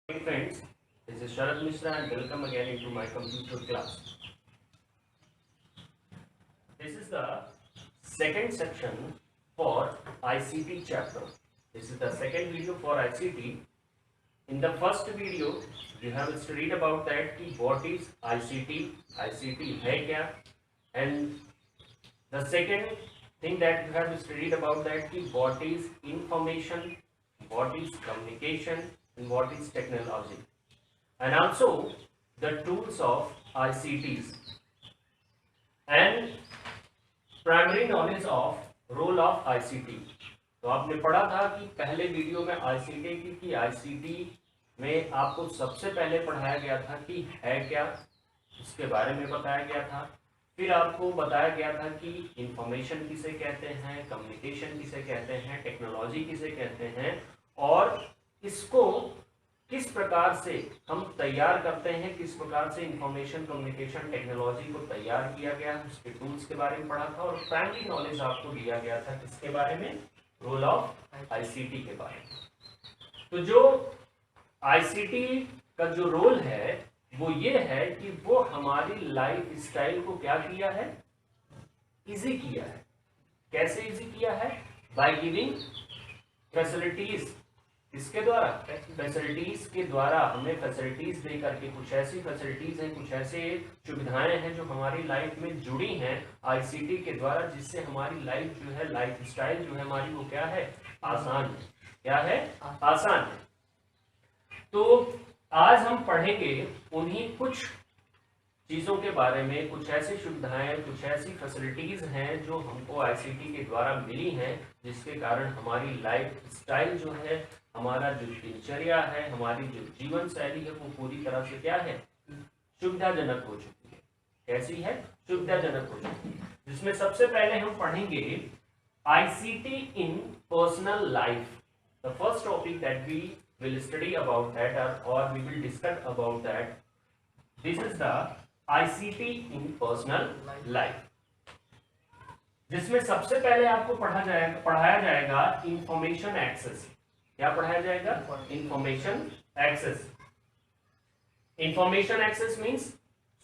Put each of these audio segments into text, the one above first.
Hey friends, this is Sharad Mishra and welcome again into my computer class. This is the second section for ICT chapter. This is the second video for ICT. In the first video, you have studied about that कि what is ICT है क्या, and the second thing that you have studied about that कि what is information, what is communication, and what is technology, and also the tools of ICTs and primary knowledge of role of ICT. तो आपने पढ़ा था कि पहले video में ICT की ICT में आपको सबसे पहले पढ़ाया गया था कि है क्या, इसके बारे में बताया गया था। फिर आपको बताया गया था कि इंफॉर्मेशन किसे कहते हैं, कम्युनिकेशन किसे कहते हैं, टेक्नोलॉजी किसे कहते हैं, और इसको किस प्रकार से हम तैयार करते हैं, किस प्रकार से इंफॉर्मेशन कम्युनिकेशन टेक्नोलॉजी को तैयार किया गया, उसके टूल्स के बारे में पढ़ा था। और प्राइमरी नॉलेज आपको दिया गया था किसके बारे में, रोल ऑफ आईसीटी के बारे में। तो जो आईसीटी का जो रोल है वो ये है कि वो हमारी लाइफ स्टाइल को क्या किया है, इजी किया है। कैसे इजी किया है? By giving facilities. इसके द्वारा, फैसिलिटीज के द्वारा हमें फैसिलिटीज दे करके, कुछ ऐसी फैसिलिटीज हैं, कुछ ऐसे सुविधाएं हैं जो हमारी लाइफ में जुड़ी हैं आईसीटी के द्वारा, जिससे हमारी लाइफ जो है, लाइफ स्टाइल जो है हमारी, वो क्या है, आसान है। क्या है? आसान है। तो आज हम पढ़ेंगे उन्हीं कुछ चीजों के बारे में, कुछ ऐसी सुविधाएं, कुछ ऐसी फैसिलिटीज हैं जो हमको आईसीटी के द्वारा मिली हैं, जिसके कारण हमारी लाइफ स्टाइल जो है, हमारा जो दिनचर्या है, हमारी जो जीवन शैली है, वो पूरी तरह से क्या है, सुविधाजनक हो चुकी है। कैसी है? सुविधाजनक हो चुकी है। जिसमें सबसे पहले हम पढ़ेंगे ICT in personal life. The first topic that we will study about that, or we will discuss about that. This is the ICT in personal life, जिसमें सबसे पहले आपको पढ़ाया जाएगा इंफॉर्मेशन एक्सेस। क्या पढ़ाया जाएगा? Information access. Information access means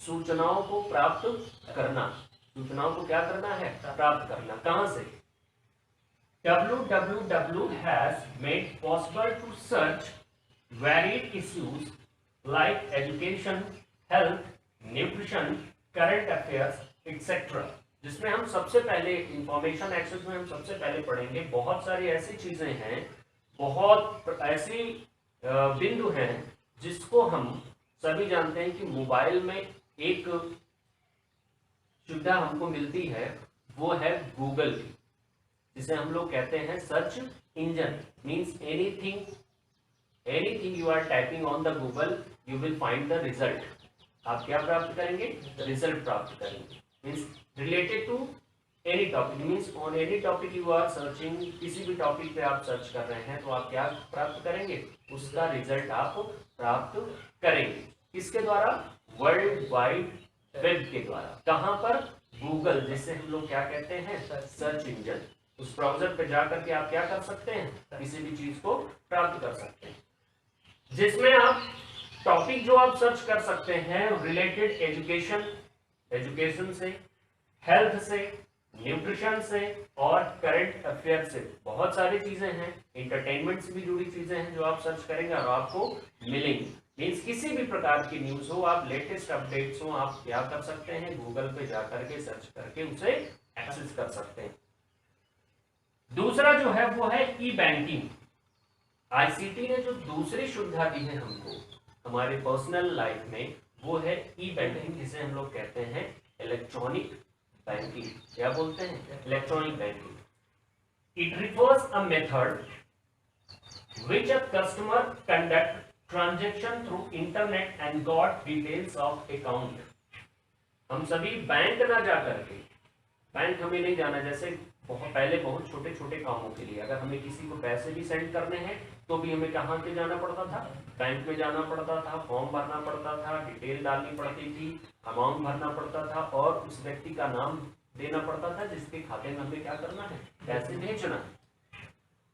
सूचनाओं को प्राप्त करना। सूचनाओं को क्या करना है? प्राप्त करना। कहां से? WWW has made possible to search varied issues like education, health, nutrition, current affairs, etc. जिसमें हम सबसे पहले इंफॉर्मेशन एक्सेस में हम सबसे पहले पढ़ेंगे बहुत सारी ऐसी चीजें हैं, बहुत ऐसी बिंदु हैं जिसको हम सभी जानते हैं कि मोबाइल में एक सुविधा हमको मिलती है, वो है गूगल की, जिसे हम लोग कहते हैं search engine. Means anything you are typing on the Google, you will find the result. आप क्या प्राप्त करेंगे? रिजल्ट प्राप्त करेंगे। Means related to any topic, means on any topic you are searching, किसी भी टॉपिक पे आप सर्च कर रहे हैं तो आप क्या प्राप्त करेंगे? उसका रिजल्ट आप प्राप्त करेंगे। किसके द्वारा? वर्ल्ड वाइड वेब के द्वारा। कहां पर? गूगल, जिससे हम लोग क्या कहते हैं? Search engine. उस ब्राउजर पे जाकर के आप क्या कर सकते हैं? किसी भी चीज को प्राप्त कर सकते हैं, जिसमें आप टॉपिक जो आप सर्च कर सकते हैं रिलेटेड एजुकेशन से, हेल्थ से, न्यूट्रिशन से और करंट अफेयर से। बहुत सारी चीजें हैं, एंटरटेनमेंट से भी जुड़ी चीजें हैं जो आप सर्च करेंगे और आपको मिलेंगी। मीन्स किसी भी प्रकार की न्यूज हो, आप लेटेस्ट अपडेट्स हो, आप क्या कर सकते हैं? गूगल पे जाकर के सर्च करके उसे एक्सेस कर सकते हैं। दूसरा जो है वो है ई बैंकिंग। आईसीटी ने जो दूसरी सुविधा दी है हमको हमारे पर्सनल लाइफ में, वो है ई बैंकिंग, जिसे हम लोग कहते हैं इलेक्ट्रॉनिक बैंकिंग। क्या बोलते हैं? Electronic banking. It refers a method which a customer conduct transaction through internet and got details of account. हम सभी बैंक ना जाकर के, बैंक हमें नहीं जाना, जैसे बहुत छोटे छोटे कामों के लिए अगर हमें किसी को पैसे भी सेंड करने हैं तो भी हमें कहाँ पे जाना पड़ता था? बैंक में जाना पड़ता था, फॉर्म भरना पड़ता था, डिटेल डालनी पड़ती थी, अमाउंट भरना पड़ता था और उस व्यक्ति का नाम देना पड़ता था जिसके खाते में हमें क्या करना है? पैसे भेजना है।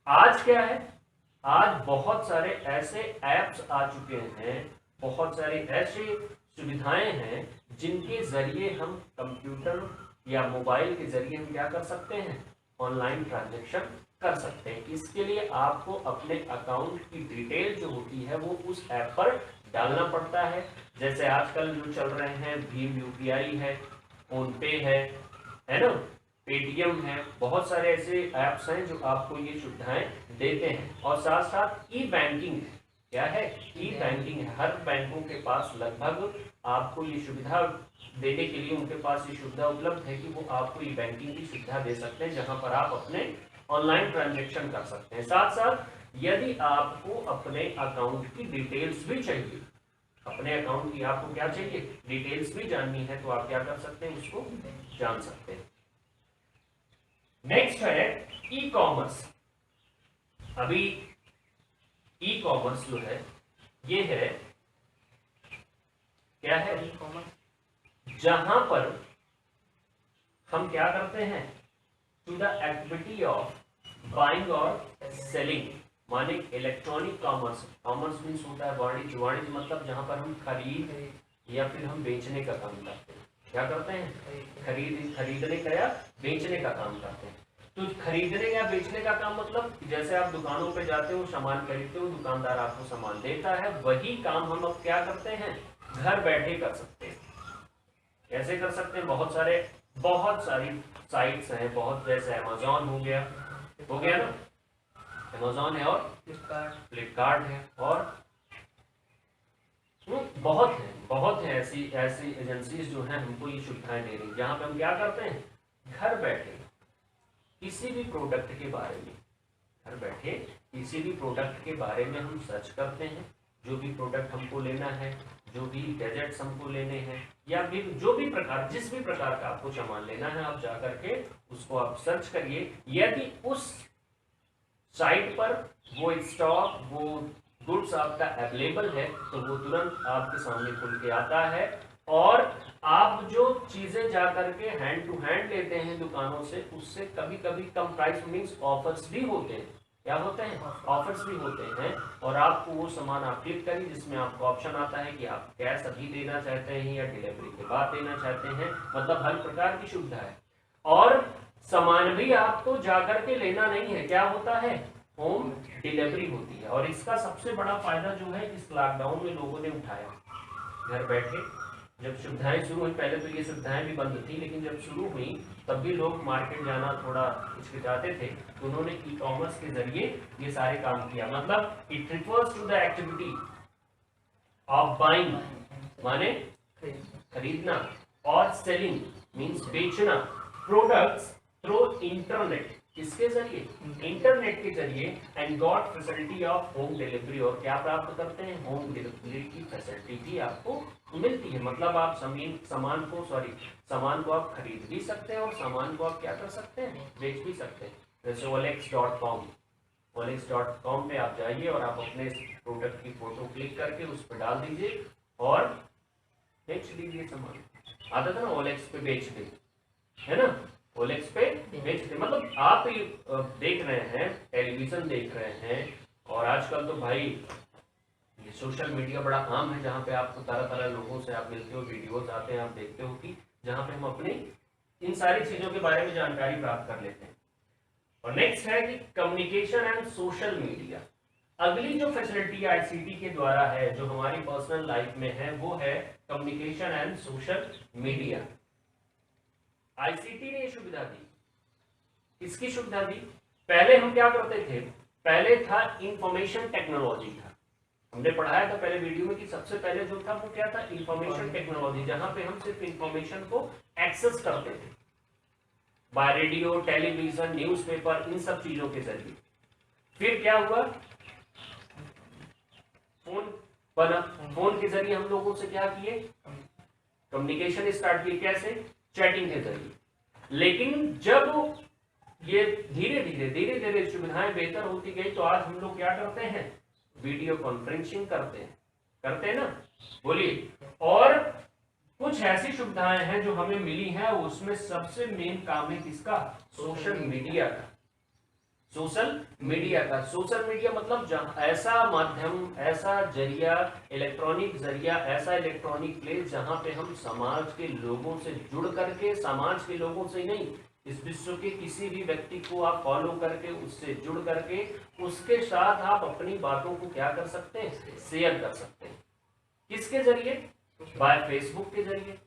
आज क्या है? आज बहुत सारे ऐसे ऐप्स आ चुके हैं, बहुत सारी ऐसी सुविधाएं हैं जिनके जरिए हम कंप्यूटर या मोबाइल के जरिए हम क्या कर सकते हैं, ऑनलाइन ट्रांजैक्शन कर सकते हैं। इसके लिए आपको अपने अकाउंट की डिटेल जो होती है वो उस ऐप पर डालना पड़ता है। जैसे आजकल जो चल रहे हैं भीम यूपीआई है, फोन पे है ना, पेटीएम है, बहुत सारे ऐसे ऐप्स हैं जो आपको ये सुविधाएं देते हैं। और साथ साथ ई बैंकिंग है, क्या है, ई बैंकिंग है। हर बैंकों के पास लगभग आपको ये सुविधा देने के लिए उनके पास ये सुविधा उपलब्ध है कि वो आपको ई बैंकिंग की सुविधा दे सकते हैं, जहां पर आप अपने ऑनलाइन ट्रांजैक्शन कर सकते हैं। साथ साथ यदि आपको अपने अकाउंट की डिटेल्स भी चाहिए, अपने अकाउंट की आपको क्या चाहिए, डिटेल्स भी जाननी है, तो आप क्या कर सकते हैं, उसको जान सकते हैं। नेक्स्ट है ई कॉमर्स। अभी ई कॉमर्स जो है ये है, क्या है, ई कॉमर्स जहां पर हम क्या करते हैं, to the activity of buying और सेलिंग, माने इलेक्ट्रॉनिक कॉमर्स। कॉमर्स मीन्स होता है वाणिज्य, वाणिज्य मतलब जहां पर हम खरीद या फिर हम बेचने का काम करते हैं। क्या करते हैं, खरीदने का या बेचने का काम करते हैं। तो खरीदने या बेचने का काम मतलब जैसे आप दुकानों पे जाते हो, सामान खरीदते हो, दुकानदार आपको सामान देता है, वही काम हम अब क्या करते हैं, घर बैठे कर सकते हैं। कैसे कर सकते हैं, बहुत सारी साइट्स हैं, बहुत, जैसे अमेजोन हो गया ना, अमेजोन है, और फ्लिपकार्ट है, और बहुत है ऐसी एजेंसीज जो हैं हमको ये सुविधाएं दे रही, जहां पे हम क्या करते हैं, घर बैठे किसी भी प्रोडक्ट के बारे में, घर बैठे किसी भी प्रोडक्ट के बारे में हम सर्च करते हैं। जो भी प्रोडक्ट हमको लेना है, जो भी गैजेट्स हमको लेने हैं, या फिर जो भी प्रकार, जिस भी प्रकार का आपको सामान लेना है, आप जाकर के उसको आप सर्च करिए। यदि उस साइट पर वो स्टॉक, वो गुड्स आपका अवेलेबल है, तो वो तुरंत आपके सामने खुल के आता है। और आप जो चीजें जाकर के हैंड टू हैंड लेते हैं दुकानों से, उससे कभी कभी कम प्राइस मीन्स ऑफर्स भी होते हैं। क्या होते हैं, ऑफर्स भी होते हैं। और आपको वो सामान आप क्लिक करिए जिसमें आपको ऑप्शन आता है कि आप कैश अभी देना चाहते हैं या डिलीवरी के बाद देना चाहते हैं, मतलब हर प्रकार की सुविधा है। और सामान भी आपको जाकर के लेना नहीं है, क्या होता है, होम डिलीवरी होती है। और इसका सबसे बड़ा फायदा जो है इस लॉकडाउन में लोगों ने उठाया, घर बैठे जब सुविधाएं शुरू हुई, पहले तो ये सुविधाएं भी बंद थी, लेकिन जब शुरू हुई तब भी लोग मार्केट जाना थोड़ा हिचकिचाते थे, तो उन्होंने ई कॉमर्स के जरिए ये सारे काम किया। मतलब it refers to the activity of buying, माने खरीदना, और सेलिंग मीन्स बेचना, प्रोडक्ट्स थ्रू इंटरनेट, किसके जरिए, इंटरनेट के जरिए, and got facility of home delivery, और क्या प्राप्त करते हैं, होम डिलीवरी की फैसिलिटी भी आपको मिलती है। मतलब आप सामान को आप खरीद भी सकते हैं, और सामान को आप क्या कर सकते हैं, बेच भी सकते हैं। जैसे OLX.com पे आप जाइए और आप अपने प्रोडक्ट की फोटो क्लिक करके उस पर डाल दीजिए और बेच दीजिए सामान। आता था ना OLX पे बेच दे, है ना, OLX पे बेच दे। मतलब आप देख रहे हैं, टेलीविजन देख रहे हैं, और आजकल तो भाई ये सोशल मीडिया बड़ा आम है, जहाँ पे आपको तरह तरह लोगों से आप मिलते हो, वीडियोस आते हैं, आप देखते हो कि जहाँ पे हम अपनी इन सारी चीजों के बारे में जानकारी प्राप्त कर लेते हैं। और नेक्स्ट है कि कम्युनिकेशन एंड सोशल मीडिया। अगली जो फैसिलिटी आईसीटी के द्वारा है, जो हमारी पर्सनल लाइफ में है, वो है communication and social media. ICT ने ये सुविधा दी, किसकी सुविधा दी, पहले हम क्या करते थे, पहले था इंफॉर्मेशन टेक्नोलॉजी था, हमने पढ़ाया था पहले वीडियो में कि सबसे पहले जो था वो क्या था, इंफॉर्मेशन टेक्नोलॉजी, जहां पे हम सिर्फ इंफॉर्मेशन को एक्सेस करते थे बाय रेडियो, टेलीविजन, न्यूज़पेपर, इन सब चीजों के जरिए। फिर क्या हुआ, फोन बना, फोन के जरिए हम लोगों से क्या किए, कम्युनिकेशन स्टार्ट किए, कैसे, चैटिंग के जरिए। लेकिन जब ये धीरे धीरे सुविधाएं बेहतर होती गई, तो आज हम लोग क्या करते हैं, वीडियो कॉन्फ्रेंसिंग करते हैं ना, बोलिए। और कुछ ऐसी सुविधाएं हैं जो हमें मिली हैं, उसमें सबसे मेन काम है किसका, सोशल मीडिया का। सोशल मीडिया का। सोशल मीडिया मतलब जहां ऐसा माध्यम, ऐसा जरिया, इलेक्ट्रॉनिक जरिया, ऐसा इलेक्ट्रॉनिक प्लेस जहां पे हम समाज के लोगों से जुड़ करके, समाज के लोगों से नहीं, इस विश्व के किसी भी व्यक्ति को आप फॉलो करके, उससे जुड़ करके, उसके साथ आप अपनी बातों को क्या कर सकते हैं, शेयर कर सकते हैं। किसके जरिए? बाय फेसबुक के जरिए,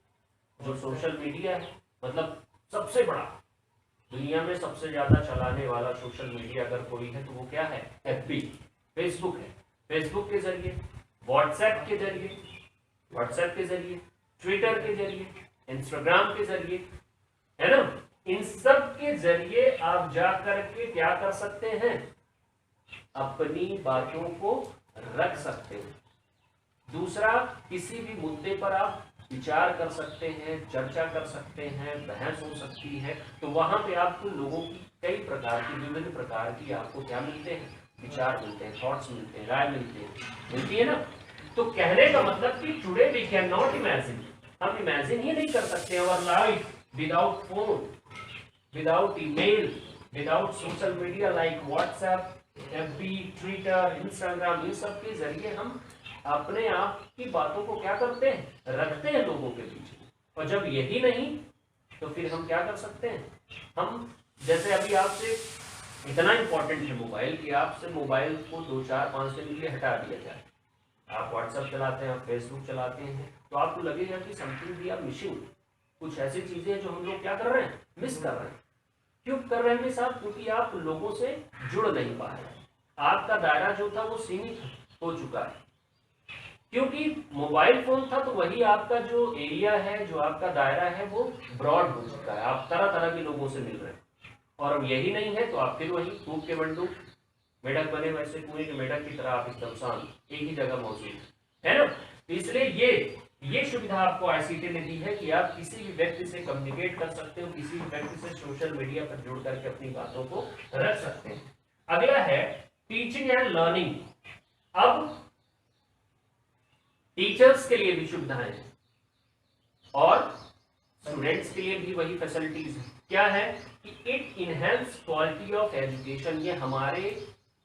जो सोशल मीडिया है, मतलब सबसे बड़ा, दुनिया में सबसे ज्यादा चलाने वाला सोशल मीडिया अगर कोई है तो वो क्या है? एफबी, फेसबुक है। फेसबुक के जरिए, व्हाट्सएप के जरिए, व्हाट्सएप के जरिए, ट्विटर के जरिए, इंस्टाग्राम के जरिए, है ना, इन सब के जरिए आप जा करके क्या कर सकते हैं? अपनी बातों को रख सकते हैं। दूसरा, किसी भी मुद्दे पर आप विचार कर सकते हैं, चर्चा कर सकते हैं, बहस हो सकती है, तो वहां पे आपको लोगों की कई प्रकार की, विभिन्न प्रकार की आपको क्या मिलते हैं? विचार मिलते हैं, थॉट्स मिलते हैं, राय मिलती है ना। तो कहने का मतलब कि today we can not imagine, हम इमेजिन ही नहीं कर सकते our life without phone, without email, without social media like WhatsApp, FB, Twitter, Instagram, इन सब के जरिए हम अपने आप की बातों को क्या करते हैं? रखते हैं लोगों के बीच में। और जब यही नहीं तो फिर हम क्या कर सकते हैं? हम जैसे अभी आपसे इतना इंपॉर्टेंट है मोबाइल कि आपसे मोबाइल को 2, 4, 5 दिन के लिए हटा दिया जाए, आप व्हाट्सएप चलाते हैं, आप फेसबुक चलाते हैं, तो आपको लगेगा कि समथिंग वी आर मिसिंग, कुछ ऐसी चीजें जो हम लोग क्या कर रहे हैं? मिस कर रहे हैं। क्यों कर रहे हैं साहब? क्योंकि आप लोगों से जुड़ नहीं पा रहे हैं, आपका दायरा जो था वो सीमित हो चुका है। क्योंकि मोबाइल फोन था तो वही आपका जो एरिया है, जो आपका दायरा है, वो ब्रॉड हो चुका है, आप तरह तरह के लोगों से मिल रहे हैं। और यही नहीं है तो आप फिर वही कूप के बंडू, मेढक बने वैसे कुएं के मेढक की तरह आप एकदम शांत एक ही जगह मौजूद है ना। तो इसलिए ये सुविधा आपको आईसीटी ने दी है कि आप किसी भी व्यक्ति से कम्युनिकेट कर सकते हो, किसी भी व्यक्ति से सोशल मीडिया पर जुड़ करके अपनी बातों को रख सकते हैं। अगला है टीचिंग एंड लर्निंग। अब टीचर्स के लिए भी सुविधाएं हैं और स्टूडेंट्स के लिए भी वही फैसिलिटीज है। क्या है कि it enhance quality of education, ये हमारे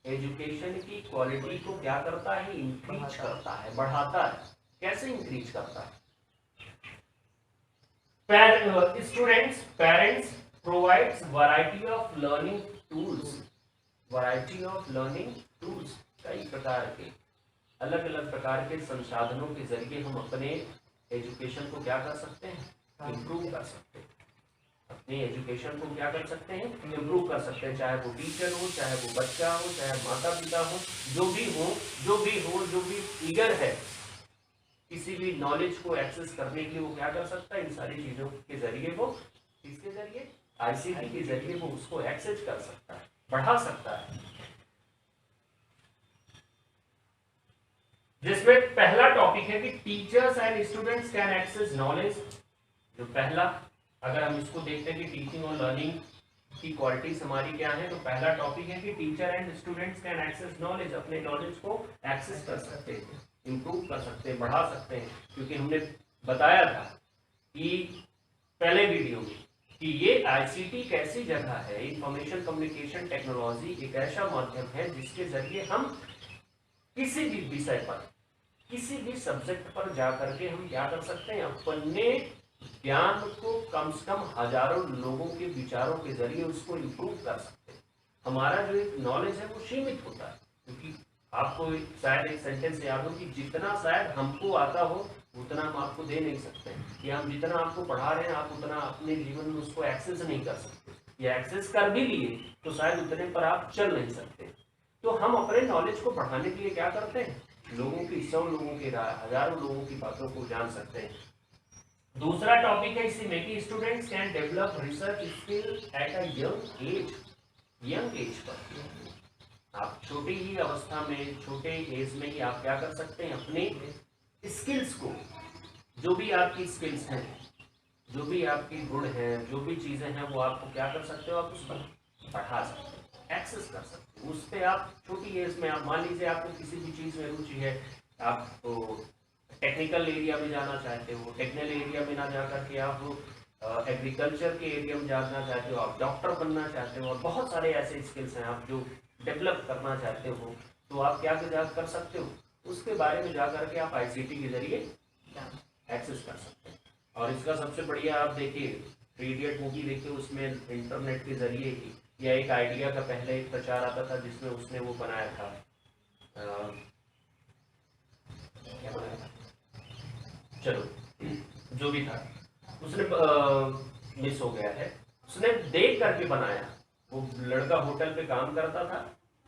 एजुकेशन की क्वालिटी को क्या करता है? इंक्रीज करता है, बढ़ाता है। कैसे इंक्रीज करता है? Students, parents provides variety of learning tools, variety of learning tools, कई प्रकार के अलग अलग प्रकार के संसाधनों के जरिए हम अपने एजुकेशन को क्या कर सकते हैं? इम्प्रूव कर सकते हैं। अपनी एजुकेशन को क्या कर सकते हैं? इम्प्रूव कर सकते हैं। चाहे वो टीचर हो, चाहे वो बच्चा हो, चाहे माता पिता हो, जो भी ईगर है किसी भी नॉलेज को एक्सेस करने के लिए, वो क्या कर सकता है? इन सारी चीजों के जरिए, वो इसके जरिए, आईसीटी के जरिए वो उसको एक्सेस कर सकता है, बढ़ा सकता है। जिसमें पहला टॉपिक है कि teachers and students can access knowledge. जो पहला, अगर हम इसको देखते हैं कि टीचिंग और लर्निंग की क्वालिटीज हमारी क्या है, तो पहला टॉपिक है कि teacher and students can access knowledge, अपने नॉलेज को एक्सेस कर सकते हैं, इंप्रूव कर सकते हैं, बढ़ा सकते हैं। क्योंकि हमने बताया था कि पहले वीडियो में कि ये आईसीटी एक ऐसी जगह है, इंफॉर्मेशन कम्युनिकेशन टेक्नोलॉजी एक ऐसा माध्यम है जिसके जरिए हम किसी भी विषय पर, किसी भी सब्जेक्ट पर जाकर के हम क्या कर सकते हैं? अपने ज्ञान को कम से कम हजारों लोगों के विचारों के जरिए उसको इम्प्रूव कर सकते हैं। हमारा जो एक नॉलेज है वो सीमित होता है, क्योंकि आपको शायद एक सेंटेंस याद हो कि जितना शायद हमको आता हो उतना हम आपको दे नहीं सकते हैं, या हम जितना आपको पढ़ा रहे हैं आप उतना अपने जीवन में उसको एक्सेस नहीं कर सकते, या एक्सेस कर भी लिए तो शायद उतने पर आप चल नहीं सकते। तो हम अपने नॉलेज को बढ़ाने के लिए क्या करते हैं? लोगों की, 100 लोगों की, हजारों लोगों की बातों को जान सकते हैं। दूसरा टॉपिक है इसी में कि students can develop research skill at a young age पर। आप छोटी ही अवस्था में, छोटे एज में ही आप क्या कर सकते हैं? अपने स्किल्स को, जो भी आपकी स्किल्स हैं, जो भी आपकी गुण हैं, जो भी चीजें हैं, वो आपको क्या कर सकते हो? आप उस पर बढ़ा सकते हो, एक्सेस कर सकते हो। उस पर आप छोटी एज में, आप मान लीजिए आपको किसी भी चीज में रुचि है, आप टेक्निकल एरिया में जाना चाहते हो, टेक्निकल एरिया में ना जाकर के आप एग्रीकल्चर के एरिया में जाना चाहते हो, आप डॉक्टर बनना चाहते हो, और बहुत सारे ऐसे स्किल्स हैं आप जो डेवलप करना चाहते हो, तो आप क्या कर सकते हो, उसके बारे में जा करके आप आईसीटी के जरिए एक्सेस कर सकते हैं। और इसका सबसे बढ़िया आप देखिए, थ्री इडियट मूवी देखिए, उसमें इंटरनेट के जरिए ही, या एक आइडिया का पहले एक प्रचार आता था जिसमें उसने वो बनाया था, क्या बनाया था, चलो जो भी था, उसने मिस हो गया है, उसने देख करके बनाया। वो लड़का होटल पे काम करता था,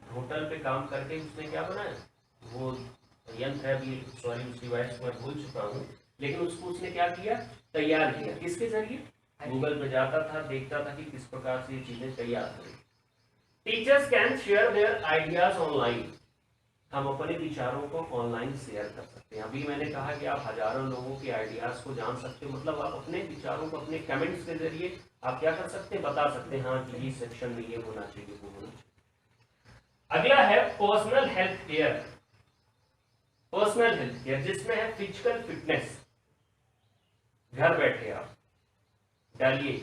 होटल पे काम करके उसने क्या बनाया, वो यंत्र है, अभी सॉरी उस डिवाइस को मैं भूल चुका हूँ, लेकिन उसको उसने क्या किया, तैयार किया, किसके जरिए, गूगल पे जाता था, देखता था कि किस प्रकार से ये चीजें तैयार करें। Teachers can share their ideas online, हम अपने विचारों को ऑनलाइन शेयर कर सकते हैं। अभी मैंने कहा कि आप हजारों लोगों के आइडियाज को जान सकते हो, मतलब आप अपने विचारों को अपने कमेंट्स के जरिए आप क्या कर सकते हैं, बता सकते हैं, हाँ कि ये सेक्शन में ये होना चाहिए, वो होना चाहिए। अगला है personal health care. Personal health care जिसमें है फिजिकल फिटनेस, घर बैठे आप डालिए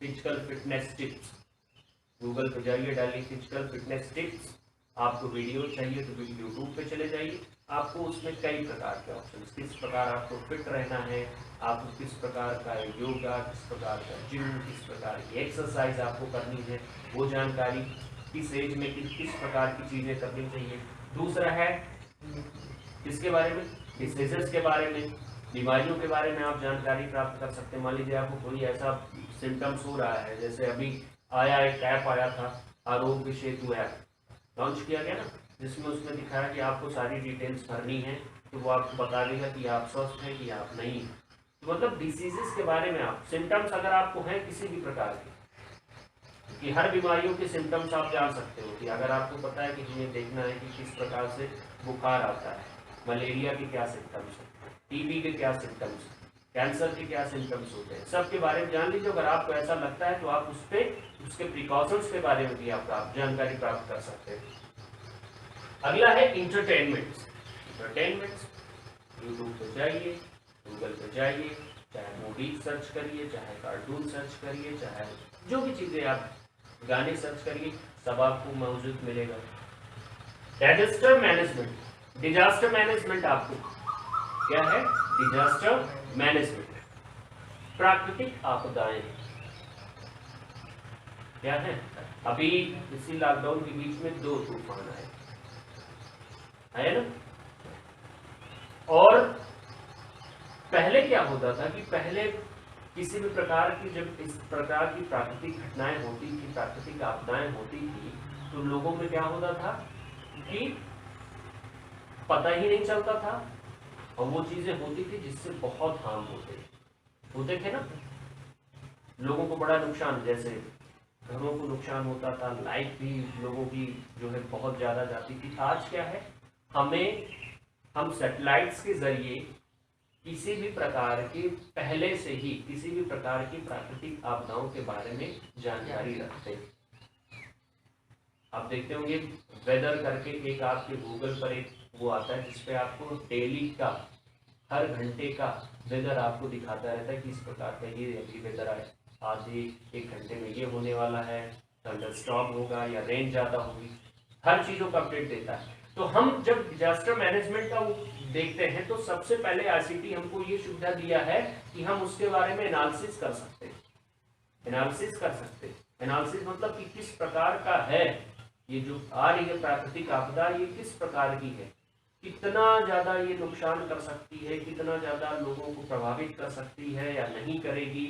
फिजिकल फिटनेस टिप्स, गूगल पे जाइए, डालिए फिजिकल फिटनेस टिप्स। आपको वीडियो चाहिए तो यूट्यूब पे चले जाइए, आपको उसमें कई प्रकार के ऑप्शन, किस प्रकार आपको फिट रहना है, आपको किस प्रकार का योगा, किस प्रकार का जिम, किस प्रकार की एक्सरसाइज आपको करनी है, वो जानकारी, किस एज में किस प्रकार की चीजें करनी चाहिए। दूसरा है किसके बारे में, डिसीजेस के बारे में, बीमारियों के बारे में आप जानकारी प्राप्त कर सकते हैं। मान लीजिए आपको कोई ऐसा सिम्टम्स हो रहा है, जैसे अभी आया एक ऐप आया था, आरोग्य सेतु ऐप लॉन्च किया गया ना, जिसमें उसमें दिखाया कि आपको सारी डिटेल्स भरनी है, तो वो आपको बता देगा कि आप स्वस्थ हैं कि आप नहीं। तो मतलब डिसीजेस के बारे में आप सिम्टम्स अगर आपको हैं किसी भी प्रकार के, कि हर बीमारियों के सिम्टम्स आप जान सकते हो, कि अगर आपको पता है कि हमें देखना है कि किस प्रकार से बुखार आता है, मलेरिया के क्या सिम्टम्स है, टीबी के क्या सिम्टम्स है, कैंसर के क्या सिम्टम्स होते हैं, सब के बारे में जान लीजिए। अगर आपको ऐसा लगता है तो आप उस पर उसके प्रिकॉशंस के बारे में भी आप जानकारी प्राप्त कर सकते हैं। अगला है इंटरटेनमेंट। यूट्यूब पे जाइए, गूगल पे जाइए, चाहे मूवी सर्च करिए, चाहे कार्टून सर्च करिए, चाहे जो भी चीजें आप गाने सर्च करिए, सब आपको मौजूद मिलेगा। डिजास्टर मैनेजमेंट, डिजास्टर मैनेजमेंट आपको क्या है, डिजास्टर मैनेजमेंट, प्राकृतिक आपदाएं क्या है। अभी इसी लॉकडाउन के बीच में 2 तूफान आए ना, और पहले क्या होता था कि पहले किसी भी प्रकार की जब इस प्रकार की प्राकृतिक घटनाएं होती थी, प्राकृतिक आपदाएं होती थी, तो लोगों में क्या होता था कि पता ही नहीं चलता था, और वो चीजें होती थी जिससे बहुत हार्म होते थे ना, लोगों को बड़ा नुकसान, जैसे घरों को नुकसान होता था, लाइफ भी लोगों की जो है बहुत ज्यादा जाती थी। आज क्या है, हम सैटेलाइट्स के जरिए किसी भी प्रकार की पहले से ही किसी भी प्रकार की प्राकृतिक आपदाओं के बारे में जानकारी रखते हैं। आप देखते होंगे वेदर करके एक आपके गूगल पर एक वो आता है जिसपे आपको डेली का, हर घंटे का वेदर आपको दिखाता रहता है कि इस प्रकार का ये अभी वेदर आए, आज एक घंटे में ये होने वाला है, थंडरस्टॉर्म होगा या रेन ज्यादा होगी, हर चीजों का अपडेट देता है। तो हम जब डिजास्टर मैनेजमेंट का देखते हैं तो सबसे पहले आईसीटी हमको ये सुविधा दिया है कि हम उसके बारे में एनालिसिस कर सकते हैं। एनालिसिस मतलब कि किस प्रकार का है ये जो आ रही है प्राकृतिक आपदा, ये किस प्रकार की है, कितना ज्यादा ये नुकसान कर सकती है, कितना ज्यादा लोगों को प्रभावित कर सकती है या नहीं करेगी।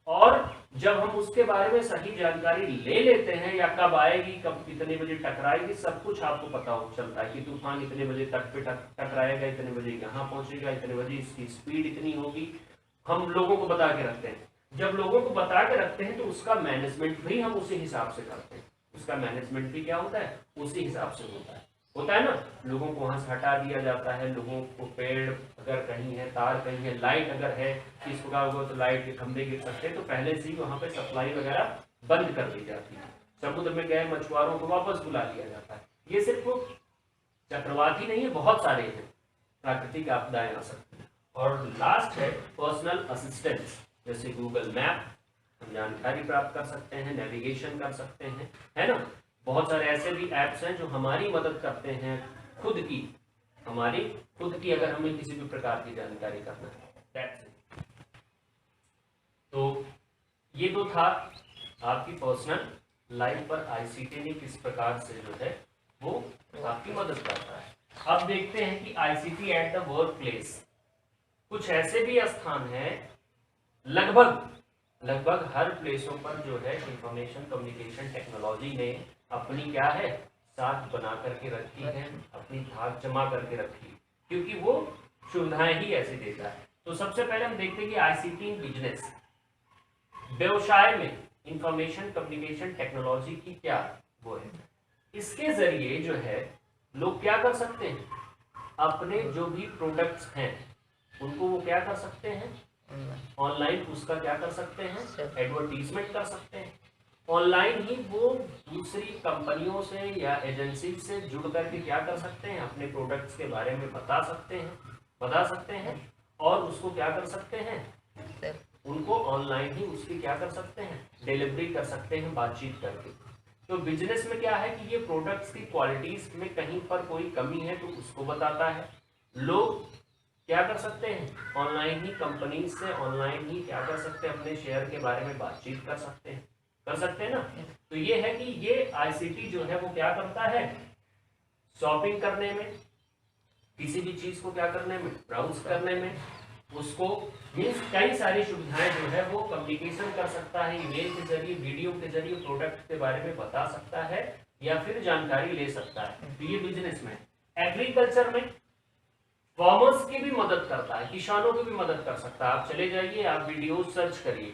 और जब हम उसके बारे में सही जानकारी ले लेते हैं, या कब आएगी, कब कितने बजे टकराएगी, सब कुछ आपको पता हो चलता है कि तूफान इतने बजे तक पे टकराएगा, इतने बजे यहाँ पहुंचेगा, इतने बजे इसकी स्पीड इतनी होगी, हम लोगों को बता के रखते हैं। जब लोगों को बता के रखते हैं तो उसका मैनेजमेंट भी हम उसी हिसाब से करते हैं। उसका मैनेजमेंट भी क्या होता है, उसी हिसाब से होता है ना। लोगों को वहां से हटा दिया जाता है, लोगों को पेड़ अगर कहीं है, तार कहीं है, लाइट अगर है, किस प्रकार होगा तो लाइट के खंभे गिर सकते हैं, तो पहले से ही वहां पे सप्लाई वगैरह बंद कर दी जाती है। समुद्र में गए मछुआरों को वापस बुला लिया जाता है। ये सिर्फ चक्रवात ही नहीं है, बहुत सारे हैं प्राकृतिक आपदाएं आ सकती है। और लास्ट है पर्सनल असिस्टेंस। जैसे गूगल मैप, हम जानकारी प्राप्त कर सकते हैं, नेविगेशन कर सकते हैं, है ना। बहुत सारे ऐसे भी ऐप्स हैं जो हमारी मदद करते हैं हमारी खुद की अगर हमें किसी भी प्रकार की जानकारी करना है। That's it. तो ये तो था आपकी पर्सनल लाइफ पर आईसीटी ने किस प्रकार से जो है वो आपकी मदद करता है। अब देखते हैं कि ICT at the work place. कुछ ऐसे भी स्थान हैं, लगभग हर प्लेसों पर जो है इंफॉर्मेशन कम्युनिकेशन टेक्नोलॉजी ने अपनी क्या है साख बना करके रखी है, अपनी धाक जमा करके रखी, क्योंकि वो सुविधाएं ही ऐसी देता है। तो सबसे पहले हम देखते हैं कि आईसीटी इन बिजनेस, व्यवसाय में इंफॉर्मेशन कम्युनिकेशन टेक्नोलॉजी की क्या वो है। इसके जरिए जो है लोग क्या कर सकते हैं, अपने जो भी प्रोडक्ट्स हैं उनको वो क्या कर सकते हैं, ऑनलाइन उसका क्या कर सकते हैं, एडवर्टीजमेंट कर सकते हैं। ऑनलाइन ही वो दूसरी कंपनियों से या एजेंसी से जुड़ करके क्या कर सकते हैं, अपने प्रोडक्ट्स के बारे में बता सकते हैं और उसको क्या कर सकते हैं, उनको ऑनलाइन ही उसकी क्या कर सकते हैं, डिलीवरी कर सकते हैं बातचीत करके। तो बिजनेस में क्या है कि ये प्रोडक्ट्स की क्वालिटीज में कहीं पर कोई कमी है तो उसको बताता है। लोग क्या कर सकते हैं, ऑनलाइन ही कंपनी से ऑनलाइन ही क्या कर सकते हैं, अपने शेयर के बारे में बातचीत कर सकते हैं ना। तो ये है कि ये आईसीटी जो है वो क्या करता है, शॉपिंग करने में, किसी भी चीज को क्या करने में, ब्राउज करने में, उसको मीन्स कई सारी सुविधाएं जो है वो कम्युनिकेशन कर सकता है, ईमेल के जरिए, वीडियो के जरिए प्रोडक्ट के बारे में बता सकता है या फिर जानकारी ले सकता है। तो ये बिजनेस में। एग्रीकल्चर में फार्मर्स की भी मदद करता है, किसानों की भी मदद कर सकता है। आप चले जाइए, आप वीडियो सर्च करिए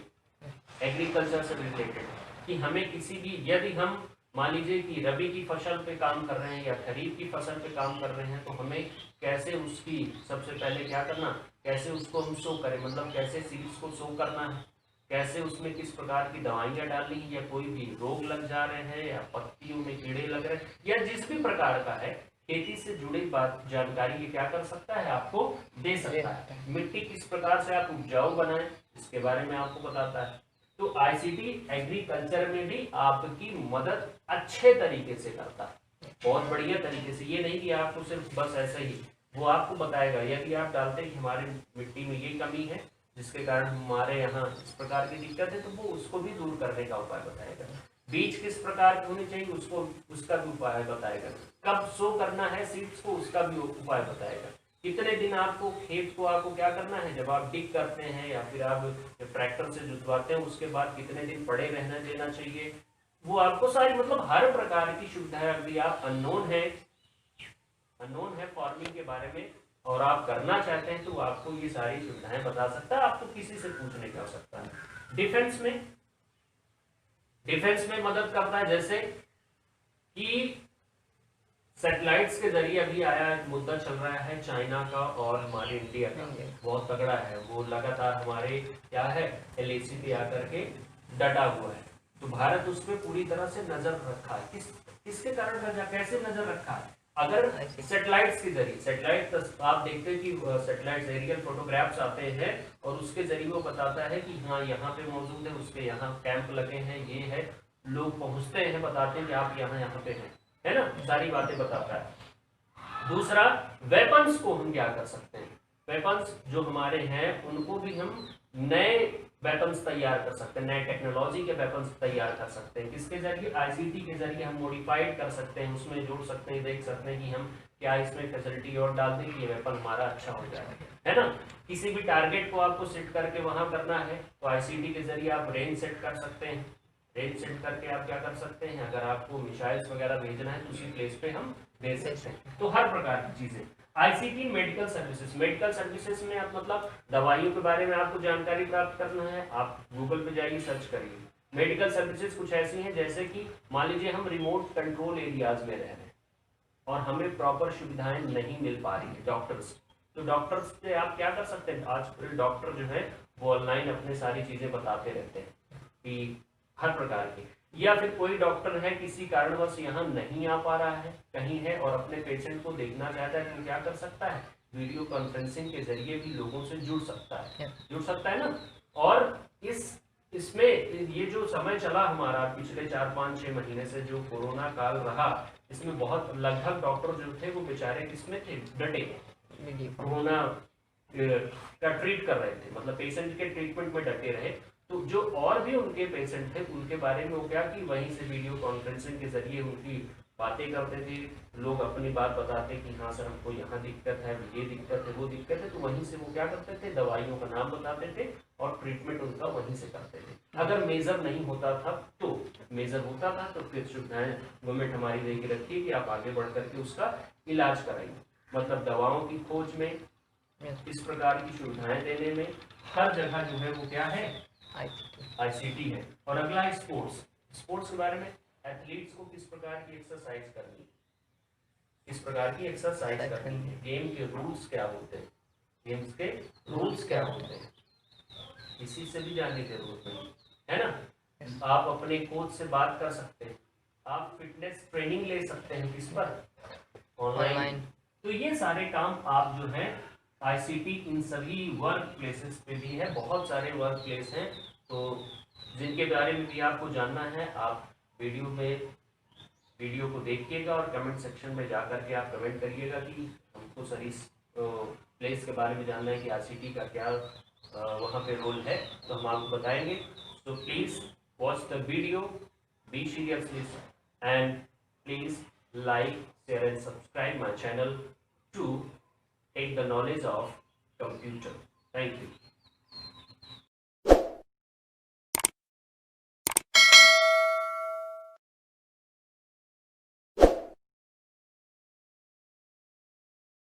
एग्रीकल्चर से रिलेटेड कि हमें किसी भी, यदि हम मान लीजिए कि रबी की फसल पे काम कर रहे हैं या खरीफ की फसल पे काम कर रहे हैं, तो हमें कैसे उसकी सबसे पहले क्या करना, कैसे उसको हम शो करें, मतलब कैसे सीड्स को शो करना है, कैसे उसमें किस प्रकार की दवाइयाँ डालनी है, या कोई भी रोग लग जा रहे हैं या पत्तियों में कीड़े लग रहे हैं, या जिस भी प्रकार का है खेती से जुड़ी बात जानकारी ये क्या कर सकता है, आपको दे सकता है। मिट्टी किस प्रकार से आप उपजाऊ बनाएं इसके बारे में आपको बताता है। तो आईसीटी एग्रीकल्चर में भी आपकी मदद अच्छे तरीके से करता है, बहुत बढ़िया तरीके से। ये नहीं कि आपको सिर्फ बस ऐसे ही, वो आपको बताएगा यदि आप डालते हैं कि हमारे मिट्टी में ये कमी है जिसके कारण हमारे यहाँ इस प्रकार की दिक्कत है, तो वो उसको भी दूर करने का उपाय बताएगा। बीज किस प्रकार के होने चाहिए उसको, उसका भी उपाय बताएगा। कब शो करना है सीड्स को, उसका भी उपाय बताएगा। कितने दिन आपको खेत को आपको क्या करना है, जब आप डिग करते हैं या फिर आप ट्रैक्टर से जुतवाते हैं उसके बाद कितने दिन पड़े रहना देना चाहिए, वो आपको सारी, मतलब हर प्रकार की सुविधाएं। यदि आप अननोन है फार्मिंग के बारे में और आप करना चाहते हैं तो आपको ये सारी सुविधाएं बता सकता है, आपको किसी से पूछने की आवश्यकता है। डिफेंस में मदद करता है, जैसे कि सैटेलाइट्स के जरिए अभी आया एक मुद्दा चल रहा है चाइना का और हमारे इंडिया का, बहुत तगड़ा है वो, लगातार हमारे क्या है एलएसी पे आकर के डटा हुआ है। तो भारत उस पर पूरी तरह से नजर रखा है। किसके कारण कैसे नजर रखा है, अगर सैटेलाइट्स के जरिए, सैटेलाइट आप देखते हैं कि सैटेलाइट एरियल फोटोग्राफ्स आते हैं और उसके जरिए वो बताता है कि हाँ यहाँ पे मौजूद है, उसके यहाँ कैंप लगे हैं, ये है, लोग पहुंचते हैं, बताते हैं कि आप यहाँ पे हैं, है ना, सारी बातें बताता है। दूसरा, वेपन्स को हम क्या कर सकते हैं, वेपन्स जो हमारे हैं उनको भी हम नए वेपन्स तैयार कर सकते हैं, नए टेक्नोलॉजी के वेपन्स तैयार कर सकते हैं। किसके जरिए, आईसीटी के जरिए हम मॉडिफाइड कर सकते हैं, उसमें जोड़ सकते हैं, देख सकते हैं कि हम क्या इसमें फैसिलिटी और डाल दें कि ये वेपन हमारा अच्छा हो जाए, है ना। किसी भी टारगेट को आपको सेट करके वहां करना है तो आईसीटी के जरिए आप रेंज सेट कर सकते हैं। रेंज सेट करके आप क्या कर सकते हैं, अगर आपको मिसाइल्स वगैरह भेजना है तो उसी प्लेस पे हम भेज सकते हैं। तो हर प्रकार की चीजें। आईसीटी मेडिकल सर्विसेज में आप मतलब दवाइयों के बारे में आपको जानकारी प्राप्त करना है, आप गूगल पे जाइए, सर्च करिए। मेडिकल सर्विसेज कुछ ऐसी हैं जैसे कि मान लीजिए हम रिमोट कंट्रोल एरियाज में रह रहे हैं और हमें प्रॉपर सुविधाएं नहीं मिल पा रही है डॉक्टर्स, तो डॉक्टर्स से आप क्या कर सकते हैं, आजकल डॉक्टर जो है वो ऑनलाइन अपने सारी चीजें बताते रहते हैं कि हर प्रकार की, या फिर कोई डॉक्टर है किसी कारणवश यहाँ नहीं आ पा रहा है, कहीं है और अपने पेशेंट को देखना चाहता है तो क्या कर सकता है, वीडियो कॉन्फ्रेंसिंग के जरिए भी लोगों से जुड़ सकता है ना। और इसमें ये जो समय चला हमारा पिछले 4-5-6 महीने से जो कोरोना काल रहा, इसमें बहुत लगभग डॉक्टर जो थे वो बेचारे किसमें थे, डटे कोरोना का ट्रीट कर रहे थे, मतलब पेशेंट के ट्रीटमेंट में डटे रहे। तो जो और भी उनके पेशेंट थे उनके बारे में वो क्या कि वहीं से वीडियो कॉन्फ्रेंसिंग के जरिए उनकी बातें करते थे, लोग अपनी बात बताते कि हाँ सर हमको यहाँ दिक्कत है, ये दिक्कत है, वो दिक्कत है, तो वहीं से वो क्या करते थे, दवाइयों का नाम बताते थे और ट्रीटमेंट उनका वहीं से करते थे। अगर मेजर नहीं होता था तो, मेजर होता था तो फिर सुविधाएं गवर्नमेंट हमारी देके रखी है कि आप आगे बढ़ करके उसका इलाज कराइए। मतलब दवाओं की खोज में, इस प्रकार की सुविधाएं देने में हर जगह जो है वो क्या है, आईसीटी है। और अगला है स्पोर्ट्स। स्पोर्ट्स के बारे में एथलीट्स को किस प्रकार की एक्सरसाइज करनी है, किस प्रकार की एक्सरसाइज करनी है, गेम के रूल्स क्या होते हैं, गेम्स के रूल्स क्या होते हैं, इसी से भी जानने की जरूरत नहीं है ना। आप अपने कोच से बात कर सकते हैं, आप फिटनेस ट्रेनिंग ले सकते हैं, किस पर, ऑनलाइन। तो ये सारे काम आप जो है आईसीटी इन सभी वर्क प्लेसेस पे भी है, बहुत सारे वर्क प्लेस हैं, तो जिनके बारे में भी आपको जानना है आप वीडियो को देखिएगा और कमेंट सेक्शन में जा करके आप कमेंट करिएगा कि हमको सर इस प्लेस के बारे में जानना है कि आईसीटी का क्या वहाँ पे रोल है, तो हम आपको बताएंगे। तो please watch the video, B seriously and please like, share and subscribe my channel to take the knowledge of computer. Thank you.